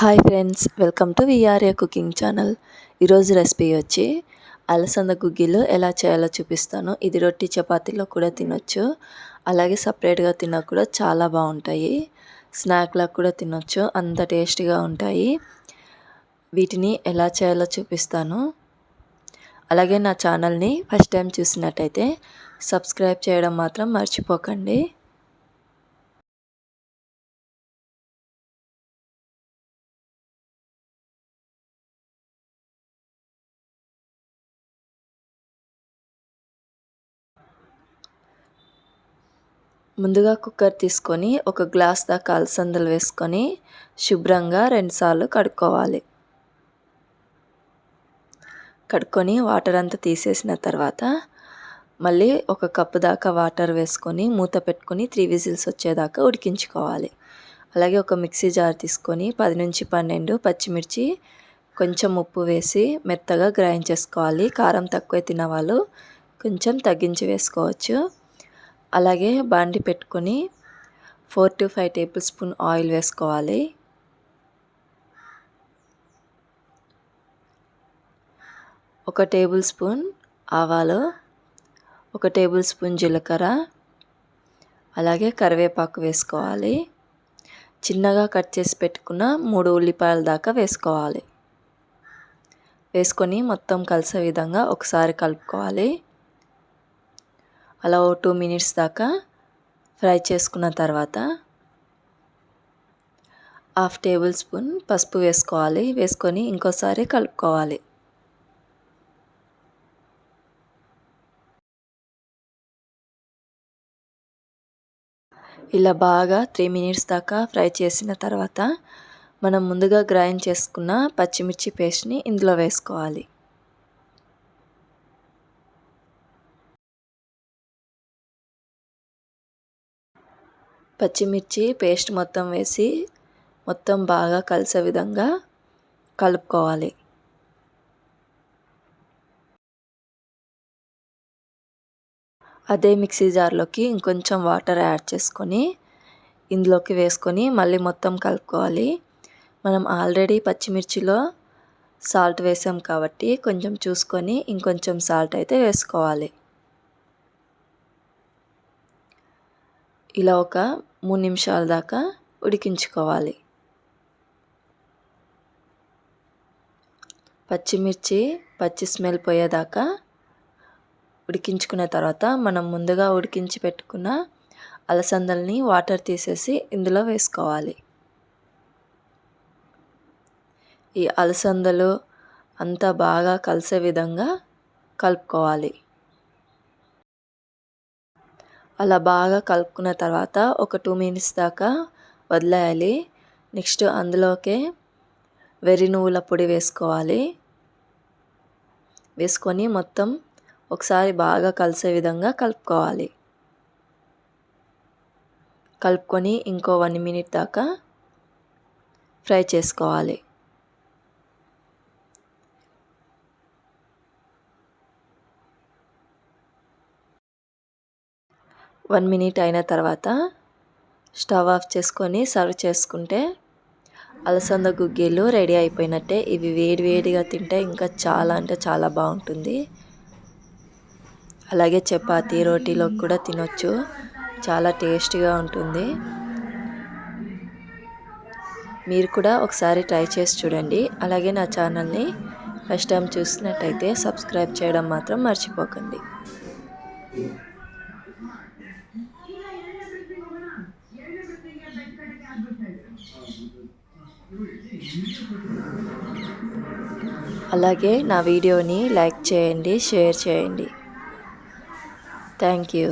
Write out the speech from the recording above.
Hi friends, welcome to VRA cooking channel. ఈరోజు recipe వచ్చి అలసంద గుగ్గిలు ఎలా చేయాలో చూపిస్తాను. ఇది రొట్టి చపాతీలో కూడా తినొచ్చు, అలాగే సపరేట్గా తిన్నా కూడా చాలా బాగుంటాయి. స్నాక్లా కూడా తినొచ్చు, అంత టేస్టీగా ఉంటాయి. వీటిని ఎలా చేయాలో చూపిస్తాను. అలాగే నా ఛానల్ని ఫస్ట్ టైం చూసినట్టయితే సబ్స్క్రైబ్ చేయడం మాత్రం మర్చిపోకండి. ముందుగా కుక్కర్ తీసుకొని ఒక గ్లాస్ దాకా అలసందలు వేసుకొని శుభ్రంగా 2 సార్లు కడుక్కోవాలి. కడుక్కొని వాటర్ అంతా తీసేసిన తర్వాత మళ్ళీ ఒక కప్పు దాకా వాటర్ వేసుకొని మూత పెట్టుకొని 3 విజిల్స్ వచ్చేదాకా ఉడికించుకోవాలి. అలాగే ఒక మిక్సీ జార్ తీసుకొని 10 నుంచి 12 పచ్చిమిర్చి, కొంచెం ఉప్పు వేసి మెత్తగా గ్రైండ్ చేసుకోవాలి. కారం తక్కువ తినవాళ్ళు కొంచెం తగ్గించి వేసుకోవచ్చు. అలాగే బాండి పెట్టుకొని 4 to 5 టేబుల్ స్పూన్ ఆయిల్ వేసుకోవాలి. ఒక టేబుల్ స్పూన్ ఆవాలు, ఒక టేబుల్ స్పూన్ జీలకర్ర, అలాగే కరివేపాకు వేసుకోవాలి. చిన్నగా కట్ చేసి పెట్టుకున్న 3 ఉల్లిపాయల దాకా వేసుకోవాలి. వేసుకొని మొత్తం కలిసే విధంగా ఒకసారి కలుపుకోవాలి. అలా 2 మినిట్స్ దాకా ఫ్రై చేసుకున్న తర్వాత 1/2 టేబుల్ స్పూన్ పసుపు వేసుకోవాలి. వేసుకొని ఇంకోసారి కలుపుకోవాలి. ఇలా బాగా 3 మినిట్స్ దాకా ఫ్రై చేసిన తర్వాత మనం ముందుగా గ్రైండ్ చేసుకున్న పచ్చిమిర్చి పేస్ట్ని ఇందులో వేసుకోవాలి. పచ్చిమిర్చి పేస్ట్ మొత్తం వేసి మొత్తం బాగా కలిసే విధంగా కలుపుకోవాలి. అదే మిక్సీ జార్లోకి ఇంకొంచెం వాటర్ యాడ్ చేసుకొని ఇందులోకి వేసుకొని మళ్ళీ మొత్తం కలుపుకోవాలి. మనం ఆల్రెడీ పచ్చిమిర్చిలో సాల్ట్ వేసాం కాబట్టి కొంచెం చూసుకొని ఇంకొంచెం సాల్ట్ అయితే వేసుకోవాలి. ఇలా ఒక 3 నిమిషాల దాకా ఉడికించుకోవాలి. పచ్చి స్మెల్ పోయేదాకా ఉడికించుకున్న తర్వాత మనం ముందుగా ఉడికించి పెట్టుకున్న అలసందల్ని వాటర్ తీసేసి ఇందులో వేసుకోవాలి. ఈ అలసందలు అంతా బాగా కలిసే విధంగా కలుపుకోవాలి. అలా బాగా కలుపుకున్న తర్వాత ఒక 2 మినిట్స్ దాకా వదిలేయాలి. నెక్స్ట్ అందులోకే వెర్రి నువ్వుల పొడి వేసుకోవాలి. వేసుకొని మొత్తం ఒకసారి బాగా కలిసే విధంగా కలుపుకోవాలి. కలుపుకొని ఇంకో 1 మినిట్ దాకా ఫ్రై చేసుకోవాలి. వన్ మినిట్ అయిన తర్వాత స్టవ్ ఆఫ్ చేసుకొని సర్వ్ చేసుకుంటే అలసంద గుగ్గిలు రెడీ అయిపోయినట్టే. ఇవి వేడివేడిగా తింటే ఇంకా చాలా అంటే చాలా బాగుంటుంది. అలాగే చపాతీ, రోటీలో కూడా తినొచ్చు, చాలా టేస్టీగా ఉంటుంది. మీరు కూడా ఒకసారి ట్రై చేసి చూడండి. అలాగే నా ఛానల్ని ఫస్ట్ టైం చూసినట్టయితే సబ్స్క్రైబ్ చేయడం మాత్రం మర్చిపోకండి. అలాగే నా వీడియోని లైక్ చేయండి, షేర్ చేయండి. Thank you.